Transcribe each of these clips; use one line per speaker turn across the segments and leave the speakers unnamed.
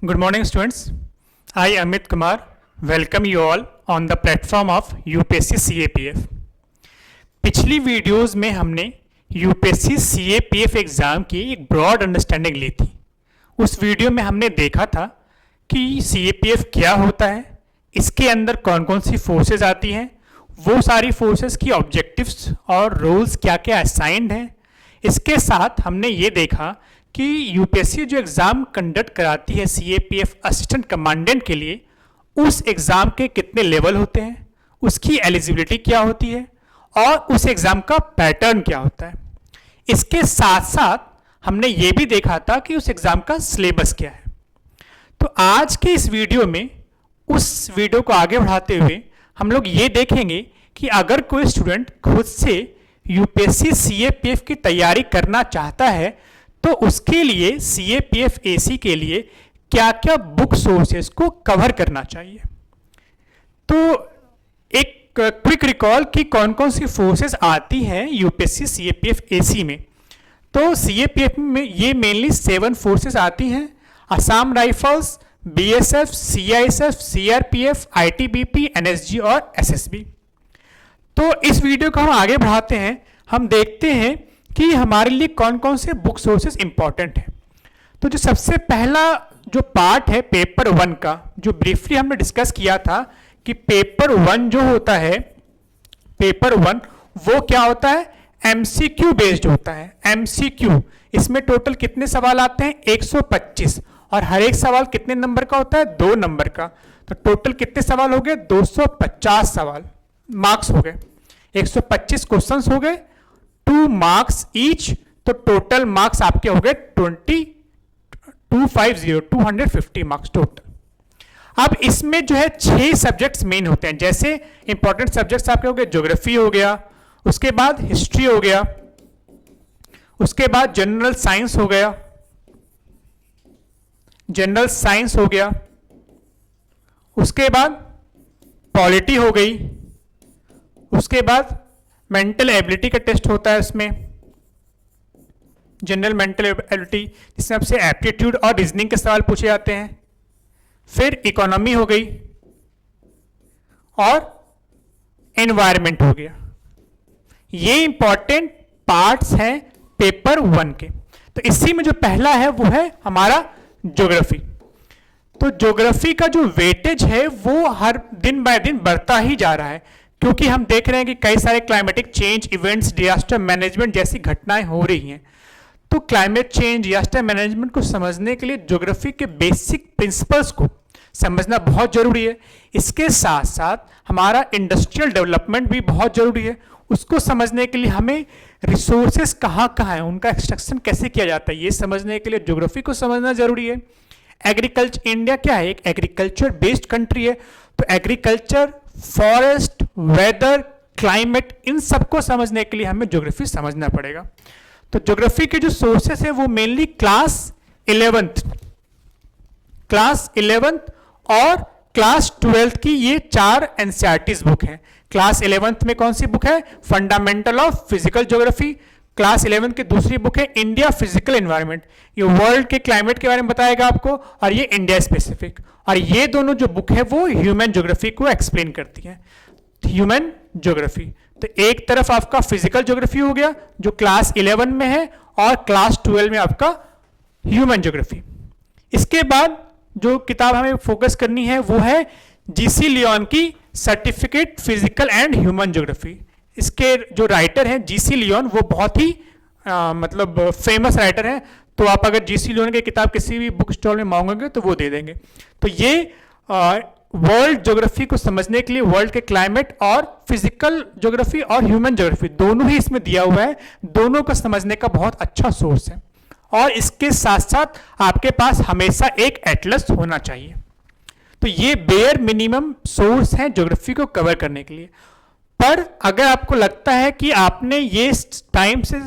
Good morning, students. I, Amit Kumar, welcome you all on the platform of UPSC CAPF. पिछली videos में हमने UPSC CAPF exam की एक broad understanding ली थी। उस वीडियो में हमने देखा था कि CAPF क्या होता है, इसके अंदर कौन कौन सी फोर्सेस आती हैं, वो सारी फोर्सेस की ऑब्जेक्टिव्स और रोल्स क्या क्या असाइंड हैं। इसके साथ हमने ये देखा कि यूपीएससी जो एग्ज़ाम कंडक्ट कराती है सीएपीएफ असिस्टेंट कमांडेंट के लिए, उस एग्ज़ाम के कितने लेवल होते हैं, उसकी एलिजिबिलिटी क्या होती है और उस एग्ज़ाम का पैटर्न क्या होता है। इसके साथ साथ हमने ये भी देखा था कि उस एग्ज़ाम का सिलेबस क्या है। तो आज के इस वीडियो में उस वीडियो को आगे बढ़ाते हुए हम लोग ये देखेंगे कि अगर कोई स्टूडेंट खुद से यूपीएससी सीएपीएफ की तैयारी करना चाहता है तो उसके लिए सीएपीएफ एसी के लिए क्या क्या बुक सोर्सेस को कवर करना चाहिए। तो एक क्विक रिकॉल कि कौन कौन सी फोर्सेस आती हैं यूपीएससी सीएपीएफ एसी में। तो सीएपीएफ में ये मेनली 7 फोर्सेस आती हैं: Assam rifles, BSF, CISF, CRPF, ITBP, NSG और एसएसबी। तो इस वीडियो को हम आगे बढ़ाते हैं, हम देखते हैं कि हमारे लिए कौन कौन से बुक सोर्सेस इंपॉर्टेंट हैं। तो जो सबसे पहला जो पार्ट है पेपर 1 का, जो ब्रीफली हमने डिस्कस किया था कि पेपर 1 जो होता है, पेपर 1 वो क्या होता है, एमसीक्यू बेस्ड होता है। एमसीक्यू, इसमें टोटल कितने सवाल आते हैं, 125, और हर एक सवाल कितने नंबर का होता है, 2 नंबर का। तो टोटल कितने सवाल हो गए, 250 सवाल, मार्क्स हो गए, 125 क्वेश्चंस हो गए, 2 मार्क्स ईच। तो टोटल मार्क्स आपके हो गए 250 मार्क्स टोटल। अब इसमें जो है 6 सब्जेक्ट्स मेन होते हैं। जैसे इंपॉर्टेंट सब्जेक्ट्स आपके हो गए, ज्योग्राफी हो गया, उसके बाद हिस्ट्री हो गया, उसके बाद जनरल साइंस हो गया, जनरल साइंस हो गया, उसके बाद पॉलिटी हो गई, उसके बाद मेंटल एबिलिटी का टेस्ट होता है उसमें, जनरल मेंटल एबिलिटी, जिसमें आपसे एप्टीट्यूड और रीजनिंग के सवाल पूछे जाते हैं। फिर इकोनॉमी हो गई और एनवायरनमेंट हो गया। ये इंपॉर्टेंट पार्ट्स हैं पेपर 1 के। तो इसी में जो पहला है वो है हमारा ज्योग्राफी। तो ज्योग्राफी का जो वेटेज है वो हर दिन बाय दिन बढ़ता ही जा रहा है, क्योंकि हम देख रहे हैं कि कई सारे climatic change events, disaster management जैसी घटनाएं हो रही हैं। तो क्लाइमेट चेंज, डिजास्टर मैनेजमेंट को समझने के लिए ज्योग्राफी के बेसिक प्रिंसिपल्स को समझना बहुत जरूरी है। इसके साथ साथ हमारा इंडस्ट्रियल डेवलपमेंट भी बहुत जरूरी है। उसको समझने के लिए हमें रिसोर्सेस कहाँ कहाँ हैं, उनका एक्सट्रैक्शन कैसे किया जाता है, ये समझने के लिए ज्योग्राफी को समझना जरूरी है। एग्रीकल्चर, इंडिया क्या है, एक एग्रीकल्चर बेस्ड कंट्री है। तो एग्रीकल्चर, फॉरेस्ट, वेदर, क्लाइमेट, इन सबको समझने के लिए हमें ज्योग्राफी समझना पड़ेगा। तो ज्योग्राफी के जो सोर्सेस है वो मेनली क्लास 11th और क्लास 12th की ये 4 एनसीईआरटीज बुक हैं। क्लास 11th में कौन सी बुक है, fundamental of physical geography. Class 11th की दूसरी बुक है इंडिया फिजिकल एनवायरनमेंट, ये वर्ल्ड के क्लाइमेट के बारे में बताएगा आपको, और ये इंडिया स्पेसिफिक। और ये दोनों जो बुक है वो ह्यूमन ज्योग्राफी को एक्सप्लेन करती है, ह्यूमन ज्योग्राफी। तो एक तरफ आपका फिजिकल ज्योग्राफी हो गया जो क्लास 11 में है, और क्लास 12 में आपका ह्यूमन ज्योग्राफी। इसके बाद जो किताब हमें फोकस करनी है वो है जीसी लियोन की certificate physical and human geography. इसके जो राइटर हैं जीसी लियोन, वो बहुत ही मतलब फेमस राइटर हैं। तो आप अगर जीसी लियोन की किताब किसी भी बुक स्टॉल में मांगोगे तो वो दे देंगे। तो ये वर्ल्ड ज्योग्राफी को समझने के लिए वर्ल्ड के क्लाइमेट और फिजिकल ज्योग्राफी और ह्यूमन ज्योग्राफी दोनों ही इसमें दिया हुआ है, दोनों को समझने का बहुत अच्छा सोर्स है। और इसके साथ साथ आपके पास हमेशा एक एटलस होना चाहिए। तो ये बेयर मिनिमम सोर्स है ज्योग्राफी को कवर करने के लिए। पर अगर आपको लगता है कि आपने ये टाइम से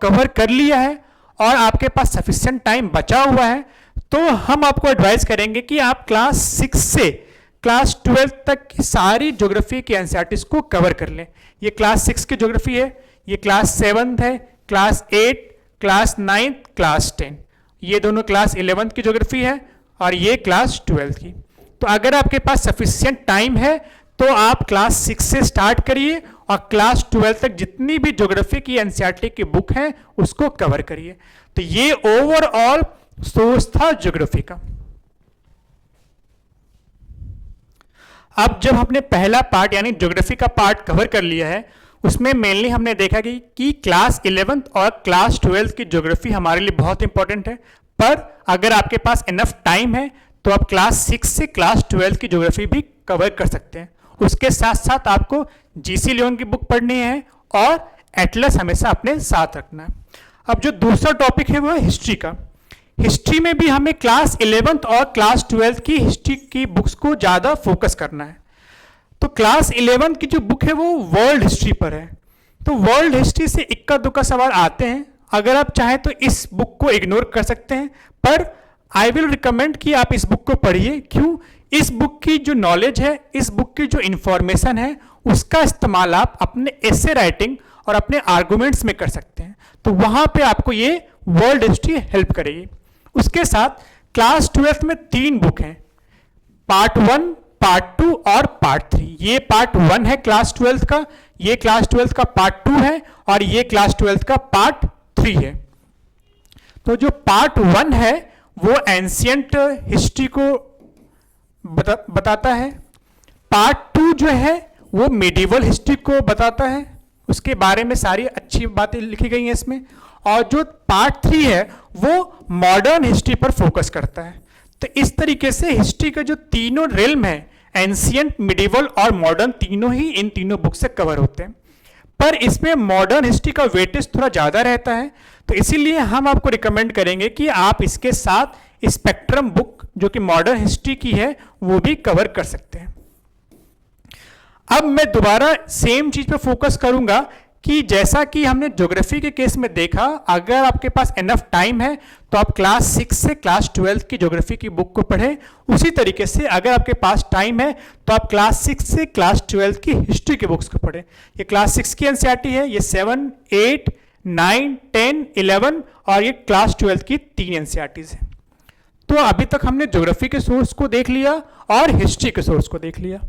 कवर कर लिया है और आपके पास सफिशिएंट टाइम बचा हुआ है, तो हम आपको एडवाइस करेंगे कि आप क्लास 6 से क्लास 12 तक की सारी ज्योग्राफी की एनसीईआरटीज को कवर कर लें। ये क्लास 6 की ज्योग्राफी है, ये क्लास 7 है, क्लास 8, क्लास 9, क्लास 10, ये दोनों क्लास 11 की ज्योग्राफी है। और ये क्लास 12 की। तो अगर आपके पास सफिशिएंट टाइम है तो आप क्लास 6 से स्टार्ट करिए और क्लास 12 तक जितनी भी ज्योग्राफी की एनसीईआरटी की बुक है उसको कवर करिए। तो ये ओवरऑल सोर्स था ज्योग्राफी का। अब जब हमने पहला पार्ट यानी ज्योग्राफी का पार्ट कवर कर लिया है, उसमें मेनली हमने देखा कि क्लास 11th और क्लास 12th की ज्योग्राफी हमारे लिए बहुत इंपॉर्टेंट है, पर अगर आपके पास इनफ टाइम है तो आप क्लास 6 से क्लास 12 की ज्योग्राफी भी कवर कर सकते हैं। उसके साथ साथ आपको जीसी लियोन की बुक पढ़नी है और एटलस हमेशा अपने साथ रखना है। अब जो दूसरा टॉपिक है वो है हिस्ट्री का। हिस्ट्री में भी हमें क्लास 11th और क्लास 12th की हिस्ट्री की बुक्स को ज़्यादा फोकस करना है। तो क्लास 11th की जो बुक है वो वर्ल्ड हिस्ट्री पर है। तो वर्ल्ड हिस्ट्री से इक्का दुक्का सवाल आते हैं, अगर आप चाहें तो इस बुक को इग्नोर कर सकते हैं, पर आई विल रिकमेंड कि आप इस बुक को पढ़िए। क्यों? इस बुक की जो नॉलेज है, इस बुक की जो इंफॉर्मेशन है, उसका इस्तेमाल आप अपने एसे राइटिंग और अपने आर्गुमेंट्स में कर सकते हैं। तो वहां पे आपको ये वर्ल्ड हिस्ट्री हेल्प करेगी। उसके साथ क्लास 12th में 3 बुक हैं, पार्ट 1, पार्ट 2 और पार्ट 3। ये पार्ट 1 है क्लास 12th का, ये क्लास 12th का पार्ट 2 है और ये क्लास 12th का पार्ट 3 है। तो जो पार्ट 1 है वो एंशियंट हिस्ट्री को बताता है, पार्ट 2 जो है वो मिडिवल हिस्ट्री को बताता है, उसके बारे में सारी अच्छी बातें लिखी गई हैं इसमें, और जो पार्ट 3 है वो मॉडर्न हिस्ट्री पर फोकस करता है। तो इस तरीके से हिस्ट्री का जो तीनों रेल्म है, एंशियंट, मिडिवल और मॉडर्न, तीनों ही इन तीनों बुक से कवर होते हैं। पर इसमें मॉडर्न हिस्ट्री का वेटेज थोड़ा ज़्यादा रहता है, तो इसीलिए हम आपको रिकमेंड करेंगे कि आप इसके साथ स्पेक्ट्रम बुक जो कि मॉडर्न हिस्ट्री की है वो भी कवर कर सकते हैं। अब मैं दोबारा सेम चीज पे फोकस करूंगा कि जैसा कि हमने ज्योग्राफी के केस में देखा, अगर आपके पास इनफ टाइम है तो आप क्लास 6 से क्लास 12 की ज्योग्राफी की बुक को पढ़ें। उसी तरीके से अगर आपके पास टाइम है तो आप क्लास 6 से क्लास 12 की हिस्ट्री की बुक्स को पढ़ें। ये क्लास 6 की एनसीईआरटी है, ये 7, 8, 9, 10, 11 और ये क्लास 12 की 3 एनसीईआरटीज है। तो अभी तक हमने ज्योग्राफी के सोर्स को देख लिया और हिस्ट्री के सोर्स को देख लिया।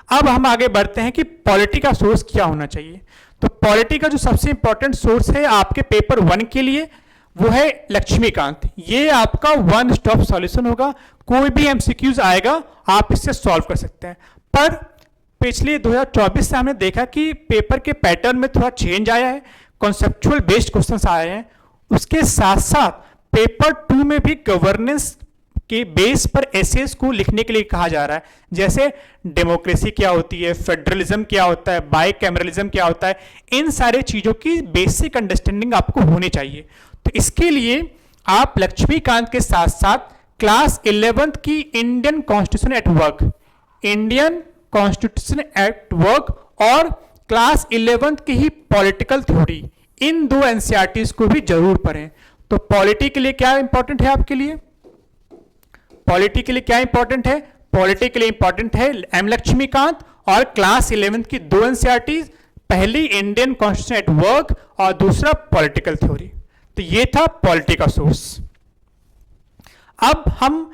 अब हम आगे बढ़ते हैं कि पॉलिटी का सोर्स क्या होना चाहिए। तो पॉलिटी का जो सबसे इंपॉर्टेंट सोर्स है आपके पेपर 1 के लिए वो है लक्ष्मीकांत। ये आपका वन स्टॉप सॉल्यूशन होगा, कोई भी एमसीक्यूज आएगा आप इससे सॉल्व कर सकते हैं। पर पिछले 2024 से हमने देखा कि पेपर के पैटर्न में थोड़ा चेंज आया है, कॉन्सेप्चुअल बेस्ड क्वेश्चंस आए हैं। उसके साथ साथ पेपर 2 में भी गवर्नेंस के बेस पर एसेस को लिखने के लिए कहा जा रहा है, जैसे डेमोक्रेसी क्या होती है, फेडरलिज्म क्या होता है, बाइकैमरलिज्म क्या होता है, इन सारे चीजों की बेसिक अंडरस्टैंडिंग आपको होनी चाहिए। तो इसके लिए आप लक्ष्मीकांत के साथ साथ क्लास 11th की Indian constitution at work, Indian constitution at work और क्लास 11th की ही पॉलिटिकल थ्योरी, इन 2 एनसीईआरटीज को भी जरूर पढ़ें। तो पॉलिटी के लिए क्या इंपॉर्टेंट है आपके लिए? पॉलिटी के लिए क्या इंपॉर्टेंट है? पॉलिटी के लिए इंपॉर्टेंट है एम लक्ष्मीकांत और क्लास 11th की 2 एनसीईआरटीज, पहली इंडियन कॉन्स्टिट्यूशन एट वर्क और दूसरा पॉलिटिकल थ्योरी। तो ये था पॉलिटी का सोर्स। अब हम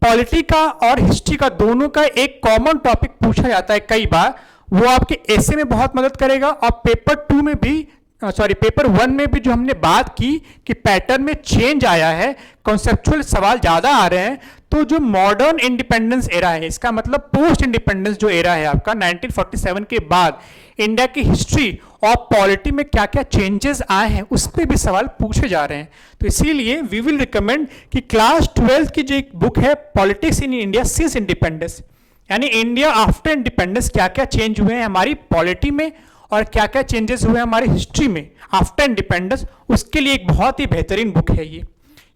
पॉलिटी का और हिस्ट्री का दोनों का एक कॉमन टॉपिक पूछा जाता है कई बार, वो आपके एसे में बहुत मदद करेगा और पेपर 2 में भी, पेपर 1 में भी जो हमने बात की कि पैटर्न में चेंज आया है, कॉन्सेप्चुअल सवाल ज्यादा आ रहे हैं। तो जो मॉडर्न इंडिपेंडेंस एरा है, इसका मतलब पोस्ट इंडिपेंडेंस जो एरा है आपका 1947 के बाद, इंडिया की हिस्ट्री और पॉलिटी में क्या क्या चेंजेस आए हैं उस पर भी सवाल पूछे जा रहे हैं। तो इसीलिए वी विल रिकमेंड कि क्लास 12 की जो एक बुक है politics in India since independence, यानी इंडिया आफ्टर इंडिपेंडेंस क्या क्या चेंज हुए हैं हमारी पॉलिटी में और क्या क्या चेंजेस हुए हमारी हिस्ट्री में आफ्टर इंडिपेंडेंस, उसके लिए एक बहुत ही बेहतरीन बुक है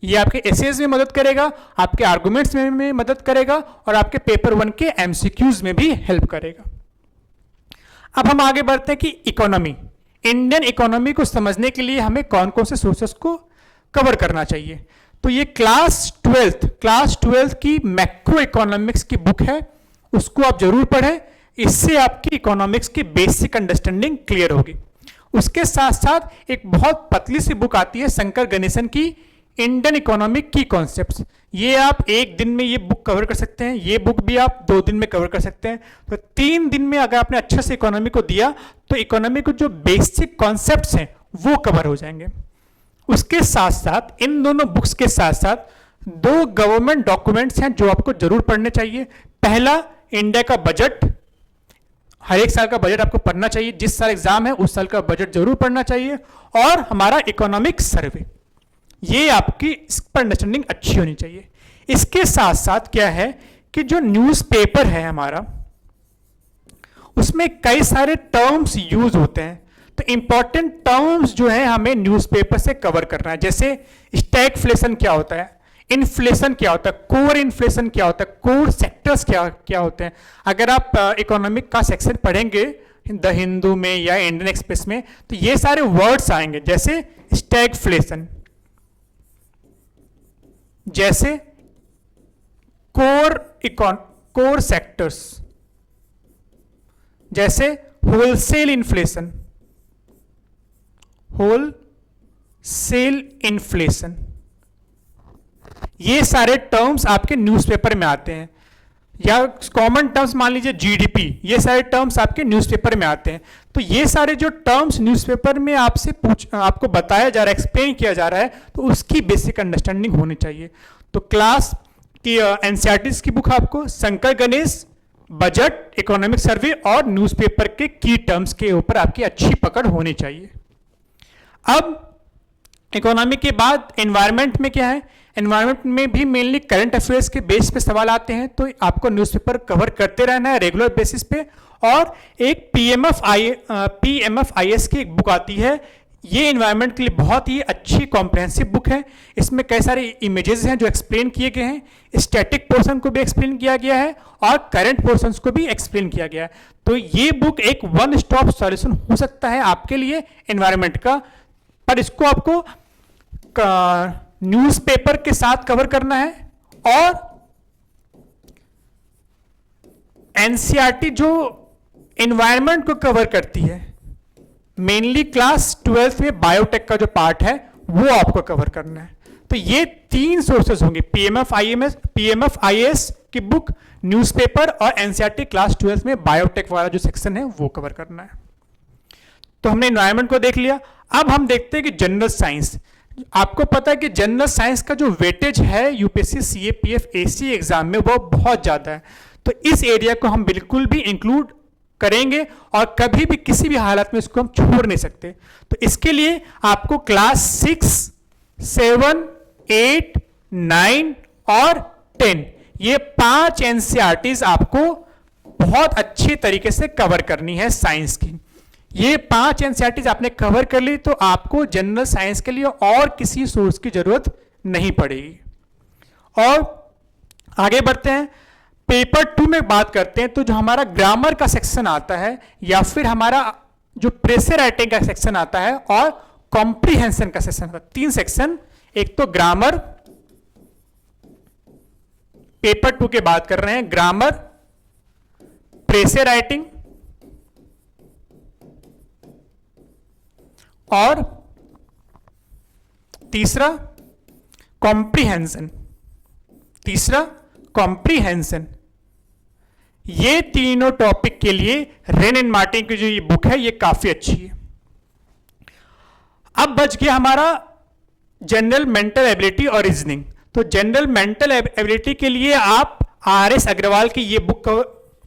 ये आपके एसेज में मदद करेगा, आपके आर्गुमेंट्स में मदद करेगा और आपके पेपर 1 के एमसीक्यूज में भी हेल्प करेगा। अब हम आगे बढ़ते हैं कि इकोनॉमी, इंडियन इकोनॉमी को समझने के लिए हमें कौन कौन से सोर्सेस को कवर करना चाहिए। तो ये क्लास 12th की मैक्रो इकोनॉमिक्स की बुक है, उसको आप जरूर पढ़ें, इससे आपकी इकोनॉमिक्स की बेसिक अंडरस्टैंडिंग क्लियर होगी। उसके साथ साथ एक बहुत पतली सी बुक आती है शंकर गणेशन की, इंडियन इकोनॉमिक की कॉन्सेप्ट्स, ये आप एक दिन में ये बुक कवर कर सकते हैं, ये बुक भी आप 2 दिन में कवर कर सकते हैं। तो 3 दिन में अगर आपने अच्छे से इकोनॉमी को दिया तो इकोनॉमी को जो बेसिक कॉन्सेप्ट्स हैं वो कवर हो जाएंगे। उसके साथ साथ इन दोनों बुक्स के साथ साथ 2 गवर्नमेंट डॉक्यूमेंट्स हैं जो आपको जरूर पढ़ने चाहिए। पहला, इंडिया का बजट, हर एक साल का बजट आपको पढ़ना चाहिए, जिस साल एग्जाम है उस साल का बजट जरूर पढ़ना चाहिए। और हमारा इकोनॉमिक सर्वे, ये आपकी इस पर अंडरस्टैंडिंग अच्छी होनी चाहिए। इसके साथ साथ क्या है कि जो न्यूज़पेपर है हमारा, उसमें कई सारे टर्म्स यूज होते हैं, तो इंपॉर्टेंट टर्म्स जो है हमें न्यूज़पेपर से कवर करना है। जैसे स्टैगफ्लेशन क्या होता है, इन्फ्लेशन क्या होता है, कोर इन्फ्लेशन क्या होता है, कोर सेक्टर्स क्या क्या होते हैं। अगर आप इकोनॉमिक का सेक्शन पढ़ेंगे द हिंदू में या इंडियन एक्सप्रेस में, तो ये सारे वर्ड्स आएंगे, जैसे स्टैगफ्लेशन, जैसे कोर सेक्टर्स, जैसे होलसेल इन्फ्लेशन, ये सारे टर्म्स आपके न्यूज़पेपर में आते हैं। या कॉमन टर्म्स मान लीजिए जीडीपी, ये सारे टर्म्स आपके न्यूज़पेपर में आते हैं। तो ये सारे जो टर्म्स न्यूज़पेपर में आपको बताया जा रहा है, एक्सप्लेन किया जा रहा है, तो उसकी बेसिक अंडरस्टैंडिंग होनी चाहिए। तो क्लास की एनसीईआरटी की बुक आपको Shankar Ganesh, budget, economic survey और न्यूज़पेपर के की टर्म्स के ऊपर आपकी अच्छी पकड़ होनी चाहिए। अब इकोनॉमी के बाद एनवायरनमेंट में क्या है, एनवायरनमेंट में भी मेनली करंट अफेयर्स के बेस पे सवाल आते हैं, तो आपको न्यूज़पेपर कवर करते रहना है रेगुलर बेसिस पे। और एक पीएमएफआईएस की एक बुक आती है, ये एनवायरनमेंट के लिए बहुत ही अच्छी कॉम्प्रहेंसिव बुक है। इसमें कई सारे इमेजेस हैं जो एक्सप्लेन किए गए हैं, स्टैटिक पोर्शन को भी एक्सप्लेन किया गया है और करंट पोर्शंस को भी एक्सप्लेन किया गया है। तो ये बुक एक वन स्टॉप सॉल्यूशन हो सकता है आपके लिए एनवायरनमेंट का, पर इसको आपको न्यूज़पेपर के साथ कवर करना है। और एनसीईआरटी जो एनवायरनमेंट को कवर करती है, मेनली क्लास 12th में बायोटेक का जो पार्ट है वो आपको कवर करना है। तो ये 3 सोर्सेज होंगे, पीएमएफआईएएस की बुक, न्यूज़पेपर और एनसीईआरटी क्लास 12th में बायोटेक वाला जो सेक्शन है वो कवर करना है। तो हमने एनवायरनमेंट को देख लिया। अब हम देखते हैं कि जनरल साइंस, आपको पता है कि जनरल साइंस का जो वेटेज है यूपीएससी सीएपीएफ एसी एग्जाम में वो बहुत ज़्यादा है। तो इस एरिया को हम बिल्कुल भी इंक्लूड करेंगे और कभी भी किसी भी हालत में इसको हम छोड़ नहीं सकते। तो इसके लिए आपको क्लास 6, 7, 8, 9 और 10 ये 5 एनसीईआरटीज आपको बहुत अच्छी तरीके से कवर करनी है साइंस की। ये 5 एनसीईआरटीज आपने कवर कर ली तो आपको जनरल साइंस के लिए और किसी सोर्स की जरूरत नहीं पड़ेगी। और आगे बढ़ते हैं, पेपर 2 में बात करते हैं। तो जो हमारा ग्रामर का सेक्शन आता है या फिर हमारा जो प्रेशर राइटिंग का सेक्शन आता है और कॉम्प्रीहेंशन का सेक्शन आता है, 3 सेक्शन। एक तो ग्रामर, पेपर 2 के बात कर रहे हैं, ग्रामर, प्रेशर राइटिंग और तीसरा कॉम्प्रीहेंशन। ये तीनों टॉपिक के लिए रेन एंड मार्टिन की जो ये बुक है ये काफी अच्छी है। अब बच गया हमारा जनरल मेंटल एबिलिटी और रीजनिंग। तो जनरल मेंटल एबिलिटी के लिए आप आर.एस. अग्रवाल की ये बुक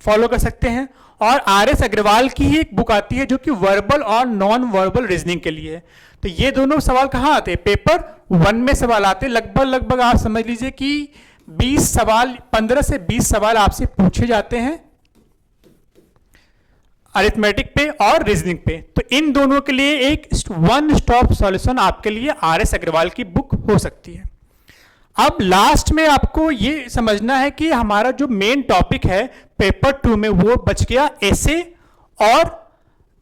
फॉलो कर सकते हैं। और आर.एस. अग्रवाल की ही एक बुक आती है जो कि वर्बल और नॉन वर्बल रीजनिंग के लिए है। तो ये दोनों सवाल कहाँ आते हैं, पेपर 1 में सवाल आते हैं। लगभग आप समझ लीजिए कि 20 सवाल, 15 से 20 सवाल आपसे पूछे जाते हैं अरिथमेटिक पे और रीजनिंग पे। तो इन दोनों के लिए एक वन स्टॉप सॉल्यूशन आपके लिए आर.एस. अग्रवाल की बुक हो सकती है। अब लास्ट में आपको ये समझना है कि हमारा जो मेन टॉपिक है पेपर 2 में वो बच गया एसे और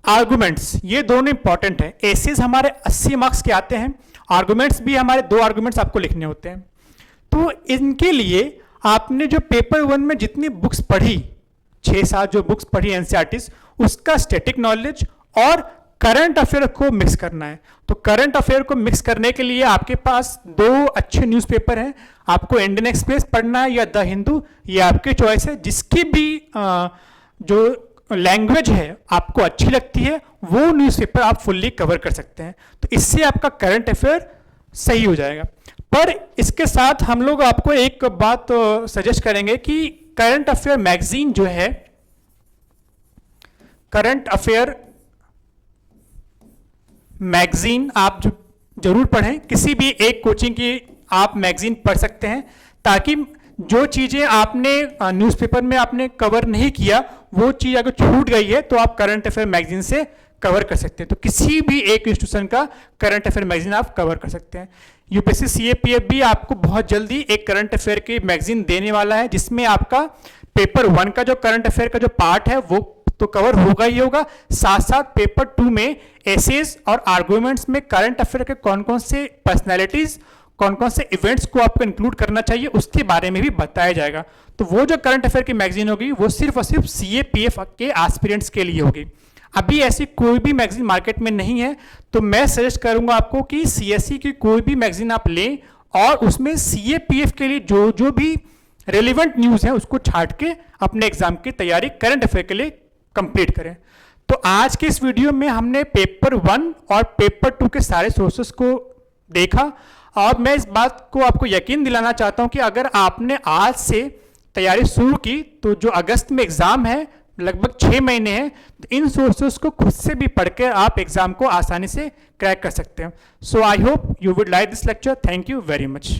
आर्गुमेंट्स। ये दोनों इंपॉर्टेंट है। एसेस हमारे 80 मार्क्स के आते हैं, आर्गुमेंट्स भी हमारे 2 आर्गुमेंट्स आपको लिखने होते हैं। तो इनके लिए आपने जो पेपर 1 में जितनी बुक्स पढ़ी, 6-7 जो बुक्स पढ़ी एनसीईआरटीज, उसका स्टैटिक नॉलेज और करंट अफेयर को मिक्स करना है। तो करंट अफेयर को मिक्स करने के लिए आपके पास दो अच्छे न्यूज़पेपर हैं, आपको इंडियन एक्सप्रेस पढ़ना है या द हिंदू, ये आपकी चॉइस है। जिसकी भी जो लैंग्वेज है आपको अच्छी लगती है वो न्यूज़पेपर आप फुल्ली कवर कर सकते हैं, तो इससे आपका करंट अफेयर सही हो जाएगा। पर इसके साथ हम लोग आपको एक बात सजेस्ट करेंगे कि करंट अफेयर मैगजीन जो है, करंट अफेयर मैगजीन आप जरूर पढ़ें। किसी भी एक कोचिंग की आप मैगजीन पढ़ सकते हैं, ताकि जो चीज़ें आपने न्यूज़पेपर में आपने कवर नहीं किया वो चीज़ अगर छूट गई है तो आप करंट अफेयर मैगजीन से कवर कर सकते हैं। तो किसी भी एक इंस्टीट्यूशन का करंट अफेयर मैगजीन आप कवर कर सकते हैं। यूपीएससी सीएपीएफ भी आपको बहुत जल्दी एक करंट अफेयर की मैगजीन देने वाला है, जिसमें आपका पेपर 1 का जो करंट अफेयर का जो पार्ट है वो तो कवर होगा ही होगा, साथ साथ पेपर 2 में एसेज और आर्गुमेंट्स में करंट अफेयर के कौन कौन से पर्सनैलिटीज, कौन कौन से इवेंट्स को आपको इंक्लूड करना चाहिए उसके बारे में भी बताया जाएगा। तो वो जो करंट अफेयर की मैगजीन होगी वो सिर्फ और सिर्फ सीएपीएफ के एस्पिरेंट्स के लिए होगी। अभी ऐसी कोई भी मैगजीन मार्केट में नहीं है, तो मैं सजेस्ट करूंगा आपको कि सीएससी की कोई भी मैगजीन आप लें और उसमें सीएपीएफ के लिए जो जो भी रेलिवेंट न्यूज़ है उसको छांट के अपने एग्जाम की तैयारी करंट अफेयर के लिए कंप्लीट करें। तो आज के इस वीडियो में हमने पेपर 1 और पेपर 2 के सारे सोर्सेस को देखा, और मैं इस बात को आपको यकीन दिलाना चाहता हूं कि अगर आपने आज से तैयारी शुरू की तो जो अगस्त में एग्जाम है, लगभग 6 महीने हैं, तो इन सोर्सेस को खुद से भी पढ़कर आप एग्जाम को आसानी से क्रैक कर सकते हैं। So I hope you would like this lecture. Thank you very much.